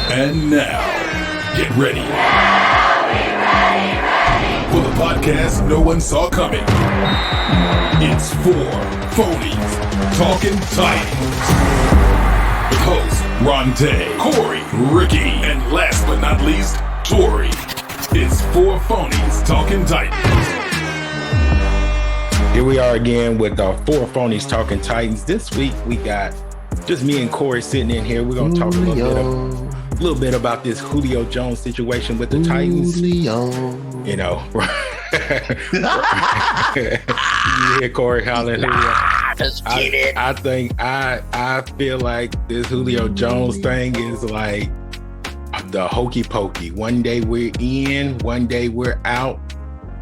And now, get ready for the podcast no one saw coming. It's Four Phonies Talking Titans. With hosts Ronte, Corey, Ricky, and last but not least, Tori. It's Four Phonies Talking Titans. Here we are again with our Four Phonies Talking Titans. This week we got just me and Corey sitting in here. We're going to talk a little bit about this Julio Jones situation with the Titans. Julio. You know, yeah, Corey, hallelujah. I feel like this Julio Jones thing is like the hokey pokey. One day we're in, one day we're out.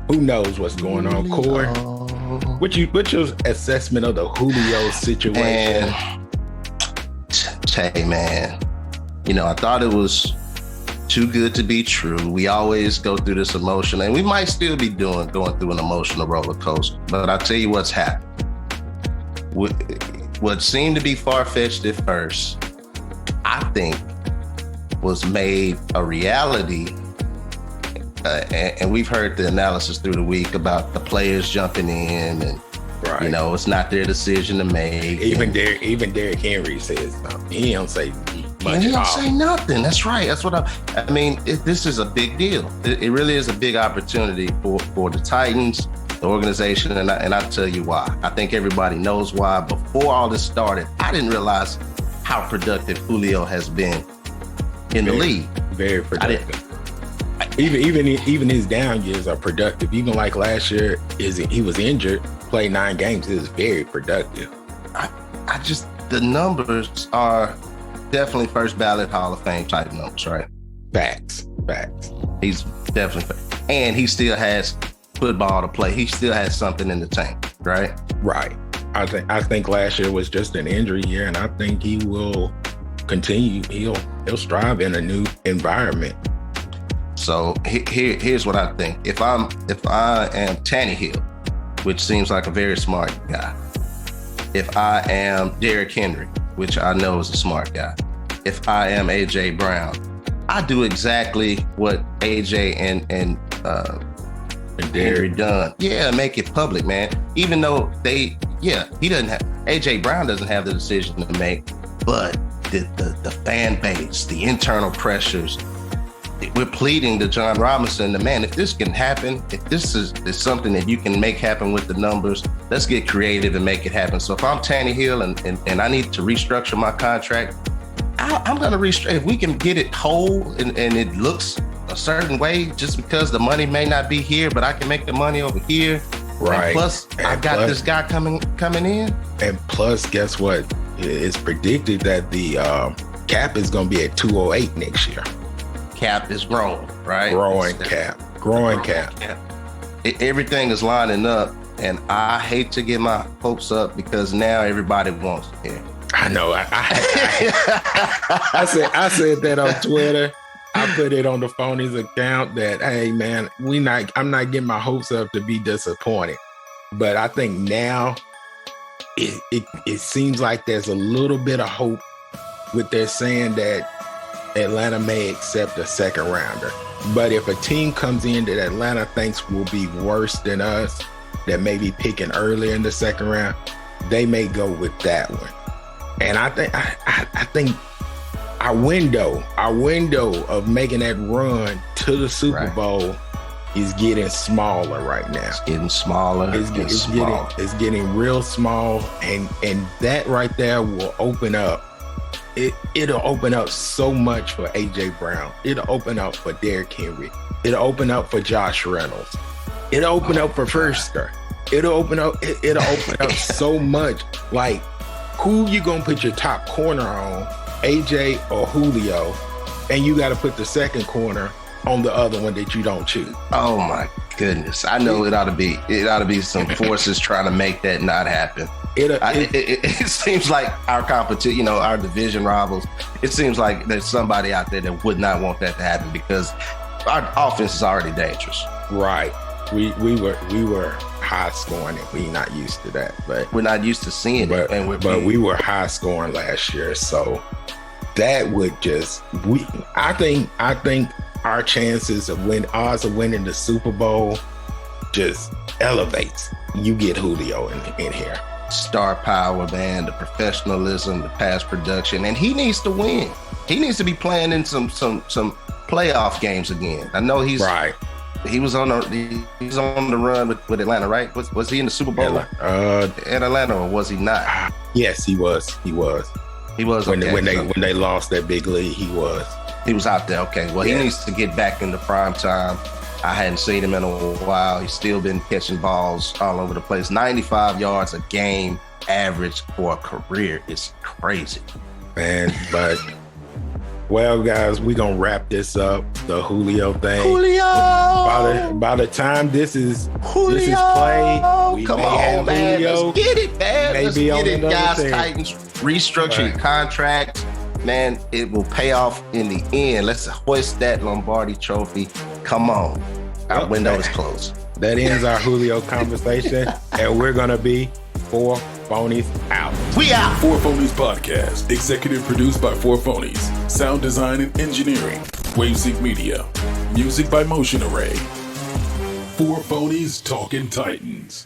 Who knows what's going on, Corey? What's your assessment of the Julio situation? Hey, man. You know, I thought it was too good to be true. We always go through this emotion, and we might still be going through an emotional roller coaster. But I'll tell you what's happened. What seemed to be far-fetched at first, I think, was made a reality. And we've heard the analysis through the week about the players jumping in, and right. You know, it's not their decision to make. Even Derrick Henry says something. He don't say much. He don't say nothing. That's right. That's what I mean. This is a big deal. It really is a big opportunity for the Titans, the organization, and I'll tell you why. I think everybody knows why. Before all this started, I didn't realize how productive Julio has been in the league. Very productive. Even his down years are productive. Even like last year, he was injured, played 9 games. It was very productive. I just, the numbers are definitely first ballot Hall of Fame type numbers, right? Facts. He's definitely, and he still has football to play. He still has something in the tank, right? Right. I think last year was just an injury year, and I think he will continue. He'll strive in a new environment. So here's what I think. If I am Tannehill, which seems like a very smart guy. If I am Derrick Henry, which I know is a smart guy. If I am AJ Brown, I do exactly what AJ and Henry done. Yeah, make it public, man. Even though he doesn't have, AJ Brown doesn't have the decision to make, but the fan base, the internal pressures. We're pleading to John Robinson, the man, if this can happen, if this is something that you can make happen with the numbers, let's get creative and make it happen. So if I'm Tannehill and I need to restructure my contract, I'm going to restructure. If we can get it whole and it looks a certain way, just because the money may not be here, but I can make the money over here. Right. And plus, I got this guy coming in. And plus, guess what? It's predicted that the cap is going to be at 208 next year. Cap is growing, right? Growing cap. Everything is lining up, and I hate to get my hopes up because now everybody wants to hear. I know. I said that on Twitter. I put it on the Phonies account that, hey man, I'm not getting my hopes up to be disappointed. But I think now it seems like there's a little bit of hope with their saying that Atlanta may accept a second rounder. But if a team comes in that Atlanta thinks will be worse than us, that may be picking earlier in the second round, they may go with that one. And I think our window of making that run to the Super Bowl is getting smaller right now. It's getting smaller. It's getting real small, and that right there will open up. It'll open up so much for AJ Brown. It'll open up for Derrick Henry. It'll open up for Josh Reynolds. It'll open up for Furster. It'll open up so much. Like, who you gonna put your top corner on, AJ or Julio? And you got to put the second corner on the other one that you don't choose. Oh my goodness! I know it ought to be some forces trying to make that not happen. It seems like our competition, our division rivals, it seems like there's somebody out there that would not want that to happen because our offense is already dangerous. Right. We were high scoring and we're not used to that. But we're not used to seeing it. But we were high scoring last year. So that would just I think our chances of odds of winning the Super Bowl just elevates. You get Julio in here. Star power, man, the professionalism, the pass production, and he needs to win. He needs to be playing in some playoff games again. I know he's right. He was on the run with Atlanta, right? Was he in the Super Bowl in Atlanta, or was he not? Yes, he was. He was. When they lost that big lead, he was. He was out there. Okay. Well, he needs to get back into prime time. I hadn't seen him in a while. He's still been catching balls all over the place. 95 yards a game average for a career is crazy. Man, but well, guys, we're gonna wrap this up. The Julio thing. By the time this is played, we come may on, have man. Julio. Let's get it, man. Let's get it, guys. Team. Titans restructure your contract. Man, it will pay off in the end. Let's hoist that Lombardi trophy. Come on. Our window is closed. That ends our Julio conversation, and we're gonna be 4 Phonies out. We out. 4 Phonies Podcast, executive produced by 4 Phonies. Sound design and engineering, WaveSync Media. Music by Motion Array. 4 Phonies Talking Titans.